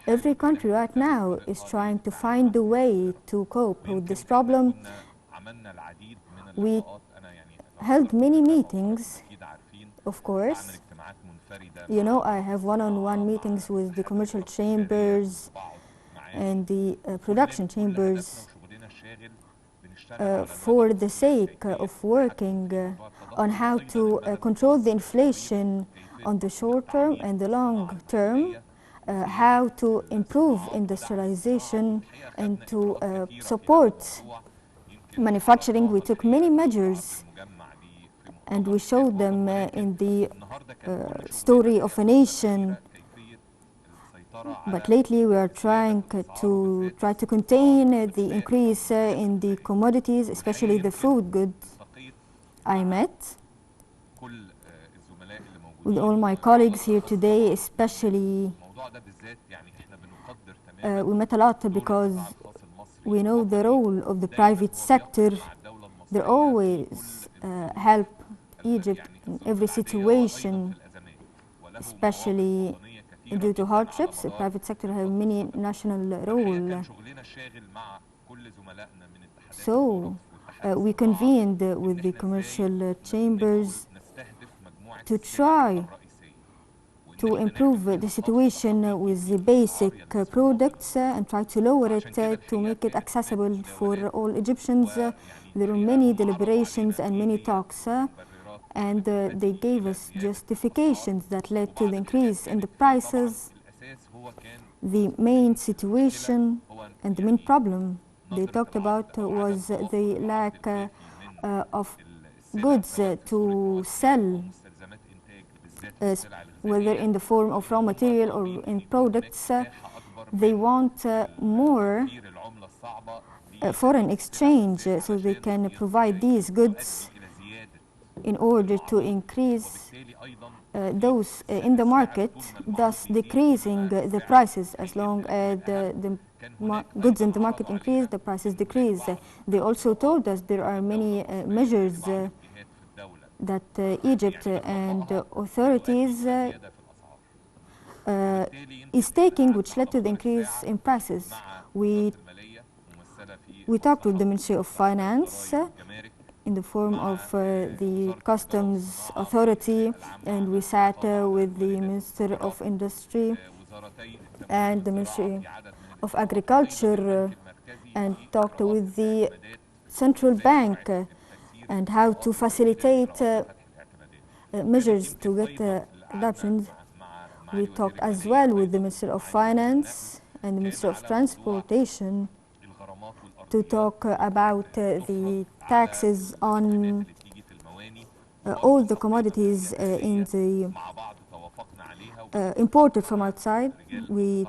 Every country right now is trying to find a way to cope with this problem. We held many meetings, of course. You know, I have one-on-one meetings with the commercial chambers and the production chambers for the sake of working on how to control the inflation on the short term and the long term, how to improve industrialization and to support manufacturing. We took many measures and we showed them in the story of a nation. But lately we are trying to contain the increase in the commodities, especially the food goods. I met with all my colleagues here today, especially we met a lot because we know the role of the private sector. They always help Egypt in every situation, especially due to hardships. The private sector has many national role. So we convened with the commercial chambers to try to improve the situation with the basic products and try to lower it to make it accessible for all Egyptians. There were many deliberations and many talks, and they gave us justifications that led to the increase in the prices. The main situation and the main problem they talked about was the lack of goods to sell, whether in the form of raw material or in products. They want more foreign exchange so they can provide these goods in order to increase those in the market, thus decreasing the prices. As long as the goods in the market increase, the prices decrease. They also told us there are many measures that Egypt and authorities is taking, which led to the increase in prices. We talked with the Ministry of Finance in the form of the Customs Authority, and we sat with the Minister of Industry and the Ministry of Agriculture and talked with the Central Bank and how to facilitate measures to get adoption. We talked as well with the Minister of Finance and the Minister of Transportation to talk about the taxes on all the commodities in the imported from outside. We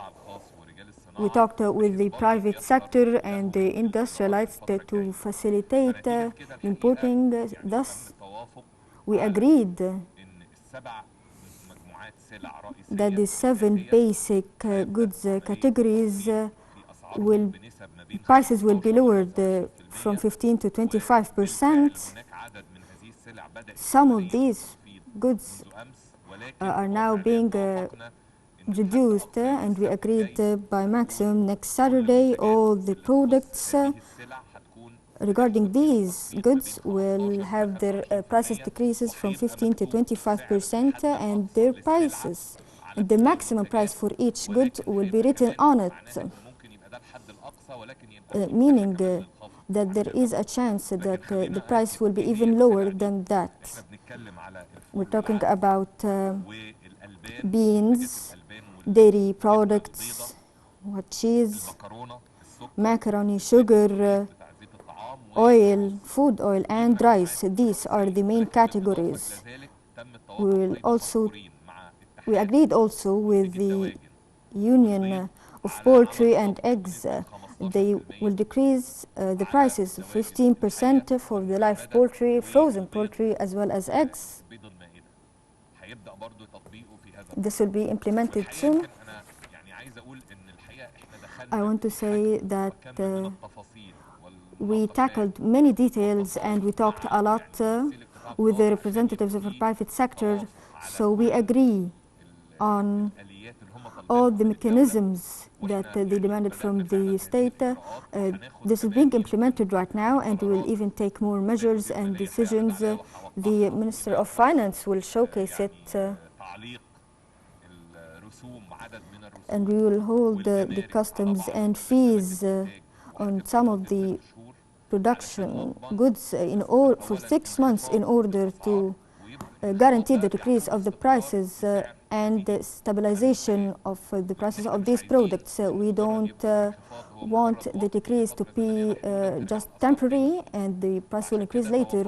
talked with the private sector and the industrialites to facilitate importing. Thus, we agreed that the 7 basic goods categories prices will be lowered from 15 to 25%. Some of these goods are now being reduced, and we agreed by maximum next Saturday all the products regarding these goods will have their prices decreases from 15 to 25%, and their prices, and the maximum price for each good will be written on it, meaning that there is a chance that the price will be even lower than that. We're talking about beans, dairy products, cheese, macaroni, sugar, oil, food oil, and rice. These are the main categories. We agreed also with the Union of Poultry and Eggs. They will decrease the prices 15% for the live poultry, frozen poultry, as well as eggs. This will be implemented soon. I want to say that we tackled many details and we talked a lot with the representatives of the private sector, so we agree on all the mechanisms that they demanded from the state. This is being implemented right now, and we will even take more measures and decisions. The Minister of Finance will showcase it, and we will hold the customs and fees on some of the production goods for 6 months in order to guarantee the decrease of the prices and the stabilization of the prices of these products. We don't want the decrease to be just temporary and the price will increase later.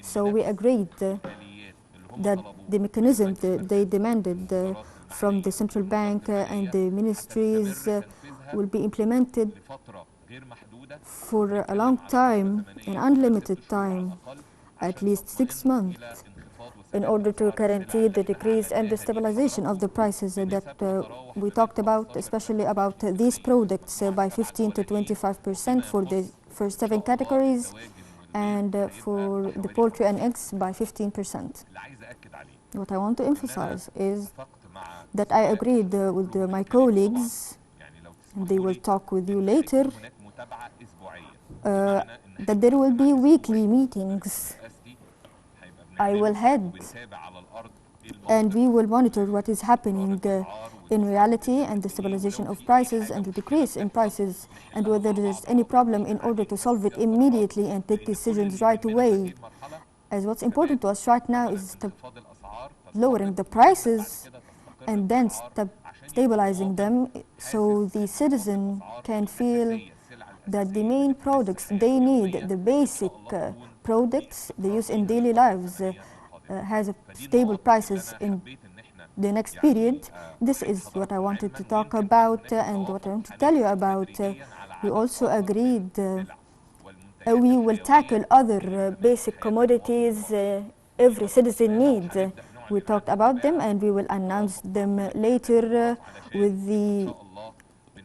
So we agreed that the mechanism that they demanded from the central bank and the ministries will be implemented for a long time, an unlimited time, at least 6 months, in order to guarantee the decrease and the stabilization of the prices that we talked about, especially about these products by 15 to 25% for the first 7 categories, and for the poultry and eggs by 15%. What I want to emphasize is that I agreed with my colleagues, and they will talk with you later, that there will be weekly meetings I will head, and we will monitor what is happening in reality and the stabilization of prices and the decrease in prices, and whether there is any problem in order to solve it immediately and take decisions right away. As what's important to us right now is lowering the prices and then stabilizing them, so the citizen can feel that the main products they need, the basic products they use in daily lives, has stable prices in the next period. This is what I wanted to talk about and what I want to tell you about. We also agreed we will tackle other basic commodities every citizen needs. We talked about them and we will announce them later with the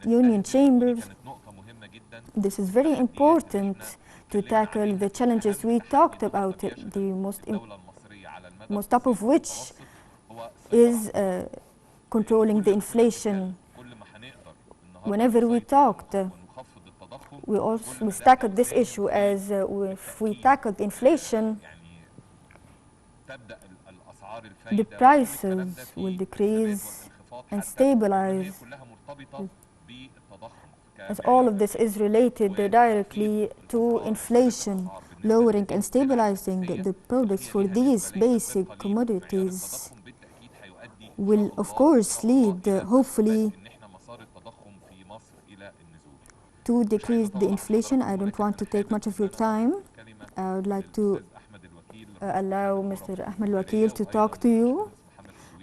union chambers. This is very important to tackle the challenges we talked about, the most top of which is controlling the inflation. Whenever we talked, we tackled this issue as if we tackled inflation, the prices will decrease and stabilize, as all of this is related directly to inflation. Lowering and stabilizing the products for these basic commodities will of course lead, hopefully, to decrease the inflation. I don't want to take much of your time. I would like to allow Mr. Ahmed Wakil to talk to you,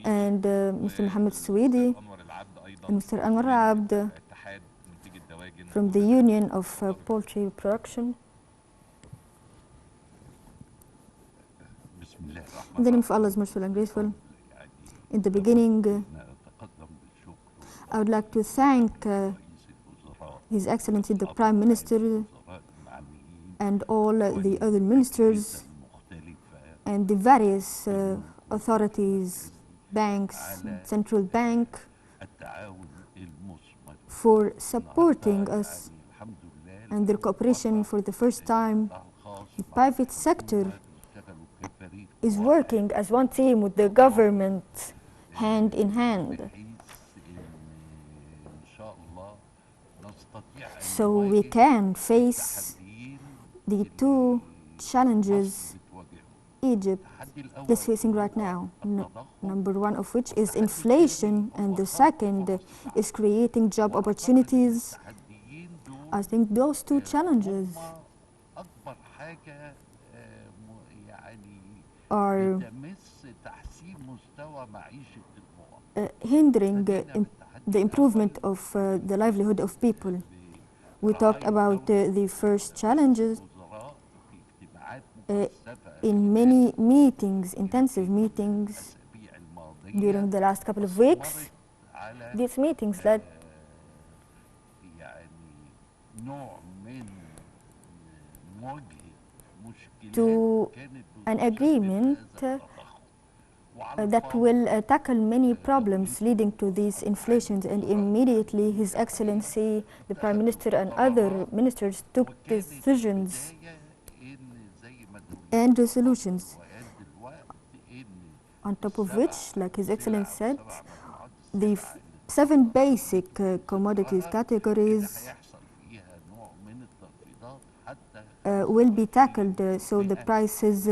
and Mr. Mohammed Swedi, and Mr. Anwar Abd from the Union of Poultry Production. In the name of Allah is merciful and graceful. In the beginning, I would like to thank His Excellency the Prime Minister and all the other ministers and the various authorities, banks, Central Bank, for supporting us and their cooperation. For the first time, the private sector is working as one team with the government, hand in hand. So we can face the 2 challenges Egypt is facing right now. Number 1 of which is inflation, and the second is creating job opportunities. I think those 2 challenges are hindering the improvement of the livelihood of people. We talked about the first challenges in many meetings, intensive meetings during the last couple of weeks. These meetings led to an agreement that will tackle many problems leading to these inflations. And immediately His Excellency, the Prime Minister and other ministers took decisions and resolutions. On top of which, like His Excellency said, the 7 basic commodities categories will be tackled, so the prices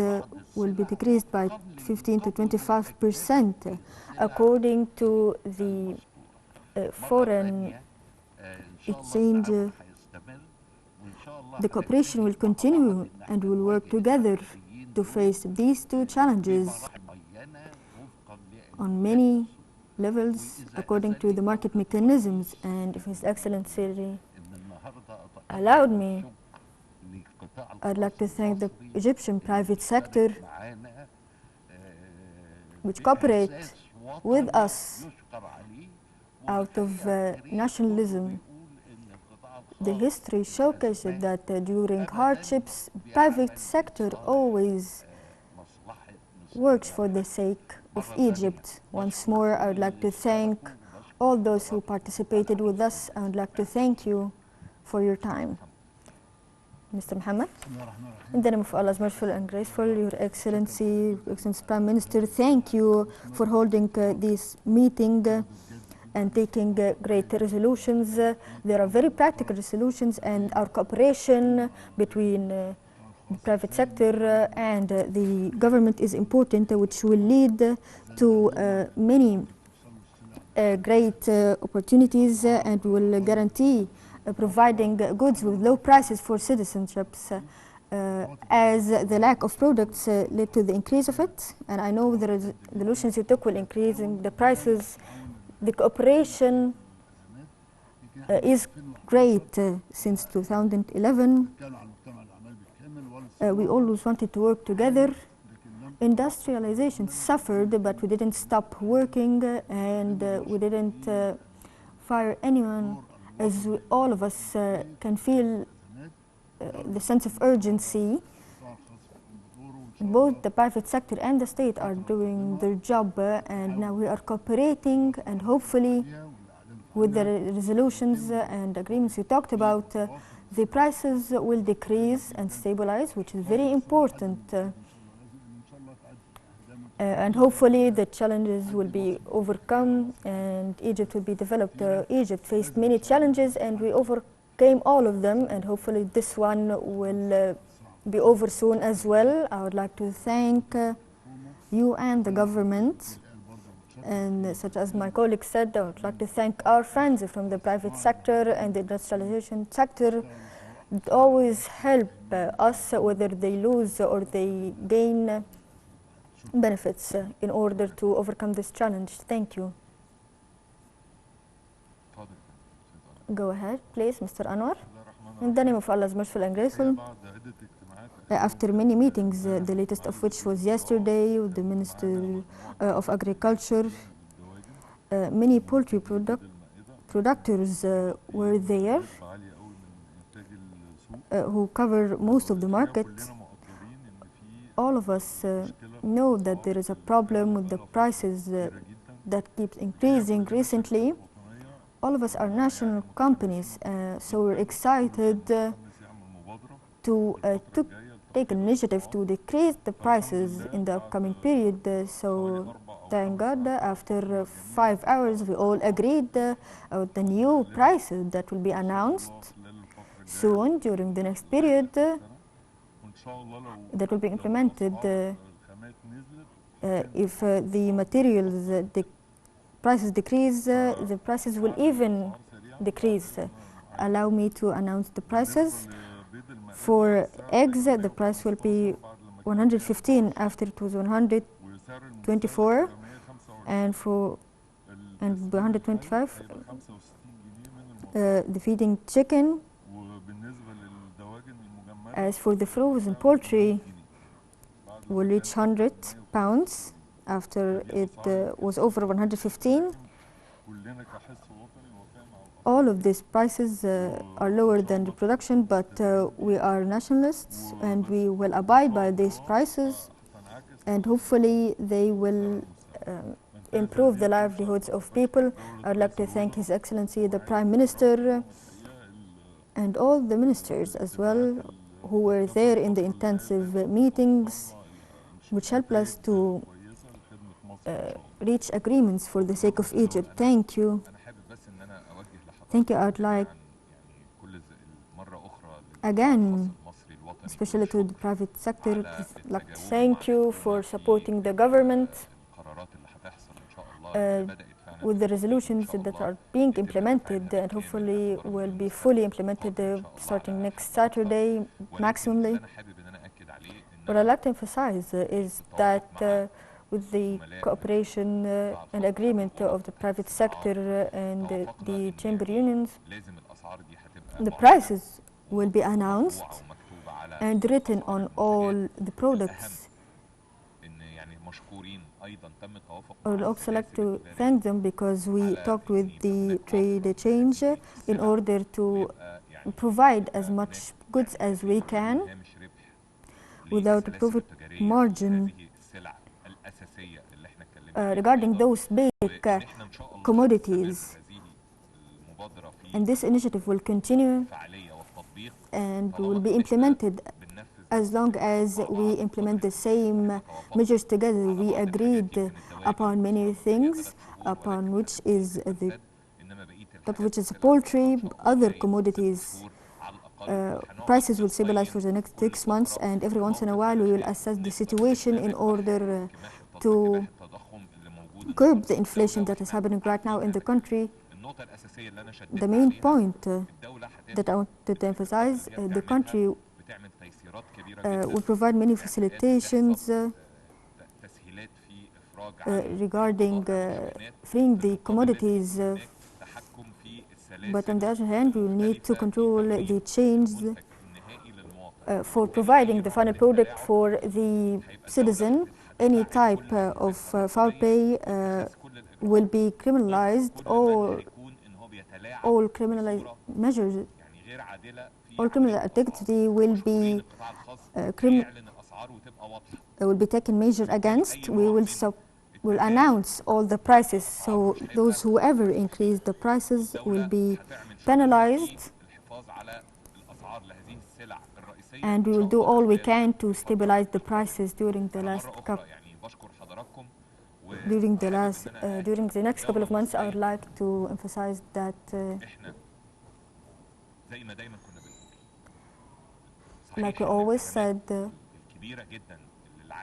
will be decreased by 15 to 25%. According to the foreign exchange, the cooperation will continue and will work together to face these 2 challenges on many levels according to the market mechanisms. And if His Excellency allowed me, I'd like to thank the Egyptian private sector which cooperate with us out of nationalism. The history showcases that during hardships, private sector always works for the sake of Egypt. Once more, I would like to thank all those who participated with us. I would like to thank you for your time. Mr. Muhammad, in the name of Allah, merciful and graceful, Your Excellency, Excellency Prime Minister, thank you for holding this meeting and taking great resolutions. There are very practical resolutions, and our cooperation between the private sector and the government is important, which will lead to many great opportunities and will guarantee providing goods with low prices for citizenships, as the lack of products led to the increase of it. And I know the resolutions you took will increase in the prices. The cooperation is great since 2011. We always wanted to work together. Industrialization suffered, but we didn't stop working, and we didn't fire anyone, as all of us can feel the sense of urgency. Both the private sector and the state are doing their job, and now we are cooperating, and hopefully with the resolutions and agreements you talked about, the prices will decrease and stabilize, which is very important. And hopefully the challenges will be overcome and Egypt will be developed. Egypt faced many challenges and we overcame all of them, and hopefully this one will be over soon as well. I would like to thank you and the government, and such as my colleague said, I would like to thank our friends from the private sector and the industrialization sector that always help us, whether they lose or they gain benefits, in order to overcome this challenge. Thank you. Go ahead, please, Mr. Anwar. In the name of Allah, merciful and graceful, after many meetings, the latest of which was yesterday with the Minister of Agriculture, many poultry producers were there who cover most of the market. All of us know that there is a problem with the prices that keeps increasing recently. All of us are national companies, so we're excited to take an initiative to decrease the prices in the upcoming period. So thank God, after 5 hours we all agreed on the new prices that will be announced soon during the next period, that will be implemented. If the materials prices decrease, the prices will even decrease. Allow me to announce the prices. For eggs, the price will be 115 after it was 124, and 125. The feeding chicken. As for the frozen poultry, will reach 100 pounds after it was over 115. All of these prices are lower than the production, but we are nationalists and we will abide by these prices, and hopefully they will improve the livelihoods of people. I'd like to thank His Excellency the Prime Minister and all the ministers as well who were there in the intensive meetings, which helped us to reach agreements for the sake of Egypt. Thank you. Thank you. I'd like again, especially to the private sector, like to thank you for supporting the government with the resolutions that are being implemented and hopefully will be fully implemented starting next Saturday maximally. What I'd like to emphasize is that with the cooperation and agreement of the private sector and the chamber unions, the prices will be announced and written on all the products. I would also like to thank them because we talked with the trade change in order to provide as much goods as we can without a profit margin regarding those basic commodities. And this initiative will continue and will be implemented as long as we implement the same measures together. We agreed upon many things, upon which is poultry, other commodities. Prices will stabilize for the next 6 months, and every once in a while we will assess the situation in order to curb the inflation that is happening right now in the country. The main point that I wanted to emphasize, the country will provide many facilitations regarding freeing the commodities, but on the other hand we will need to control the change for providing the final product for the citizen. Any type of foul play will be criminalized, or all criminal measures, all criminal activity will be taken measure against. We will announce all the prices, so those who ever increase the prices will be penalized, and we will do all we can to stabilize the prices during the next couple of months. I would like to emphasize that like we always said,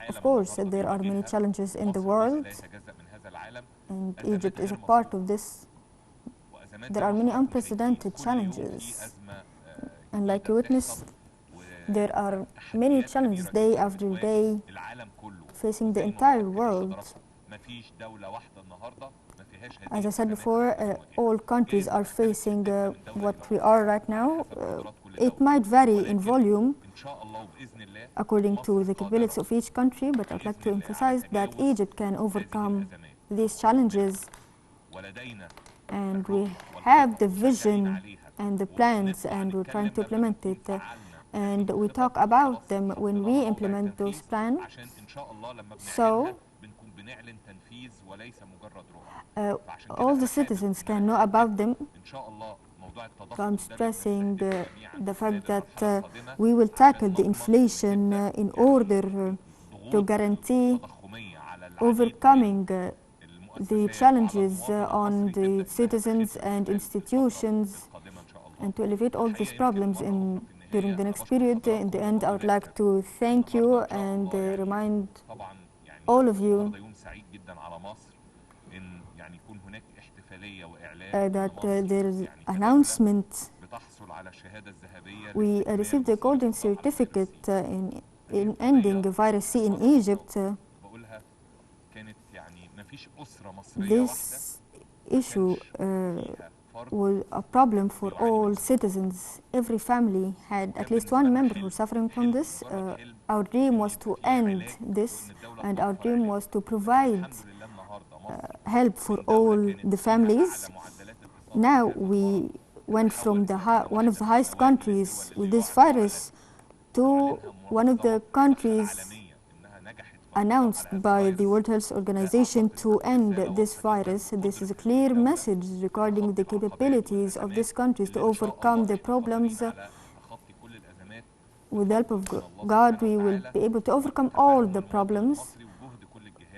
of course there are many challenges in the world, and Egypt is a part of this. There are many unprecedented challenges, and like you witness, there are many challenges day after day facing the entire world. As I said before, all countries are facing what we are right now. It might vary in volume according to the capabilities of each country, but I'd like to emphasize that Egypt can overcome these challenges, and we have the vision and the plans, and we're trying to implement it, and we talk about them when we implement those plans. So all the citizens can know about them. So I'm stressing the fact that we will tackle the inflation in order to guarantee overcoming the challenges on the citizens and institutions, and to alleviate all these problems during the next period. In the end, I would like to thank you and remind all of you that there is announcement. We received the golden certificate in ending virus C in Egypt. This issue was a problem for all citizens. Every family had at least one member who was suffering from this. Our dream was to end this, and our dream was to provide help for all the families. Now we went from one of the highest countries with this virus to one of the countries announced by the World Health Organization to end this virus. This is a clear message regarding the capabilities of these countries to overcome the problems. With the help of God, we will be able to overcome all the problems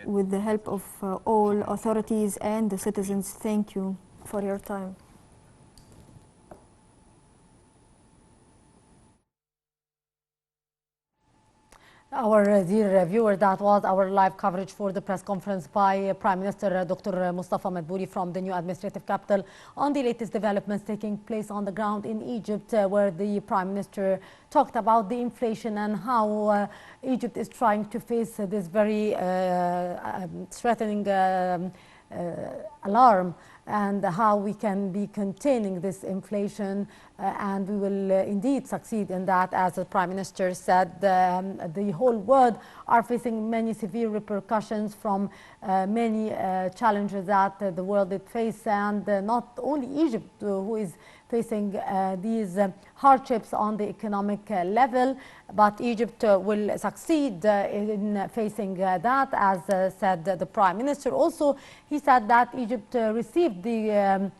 with the help of all authorities and the citizens. Thank you for your time. Our dear viewer, that was our live coverage for the press conference by Prime Minister Dr. Mostafa Madbouly from the new administrative capital on the latest developments taking place on the ground in Egypt, where the Prime Minister talked about the inflation and how Egypt is trying to face this very threatening alarm, and how we can be containing this inflation, and we will indeed succeed in that. As the Prime Minister said, the whole world are facing many severe repercussions from many challenges that the world did face, and not only Egypt who is facing these hardships on the economic level, but Egypt will succeed in facing that, as said the Prime Minister. Also, he said that Egypt received the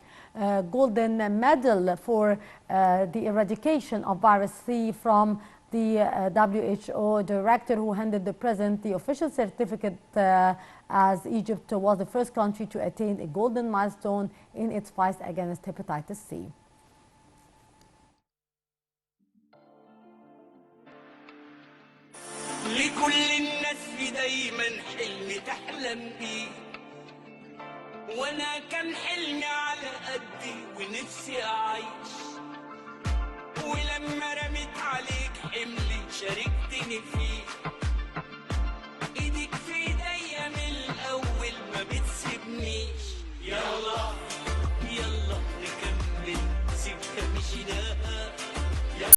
golden medal for the eradication of virus C from the WHO director, who handed the president the official certificate, as Egypt was the first country to attain a golden milestone in its fight against hepatitis C. لكل الناس في دايما حلم تحلم بيه، وانا كان حلمي على قدي ونفسي اعيش، ولما رميت عليك حملي شاركتني فيه، ايدك في ايديا من الاول ما بتسيبنيش. يلا يلا نكمل سكه مشينا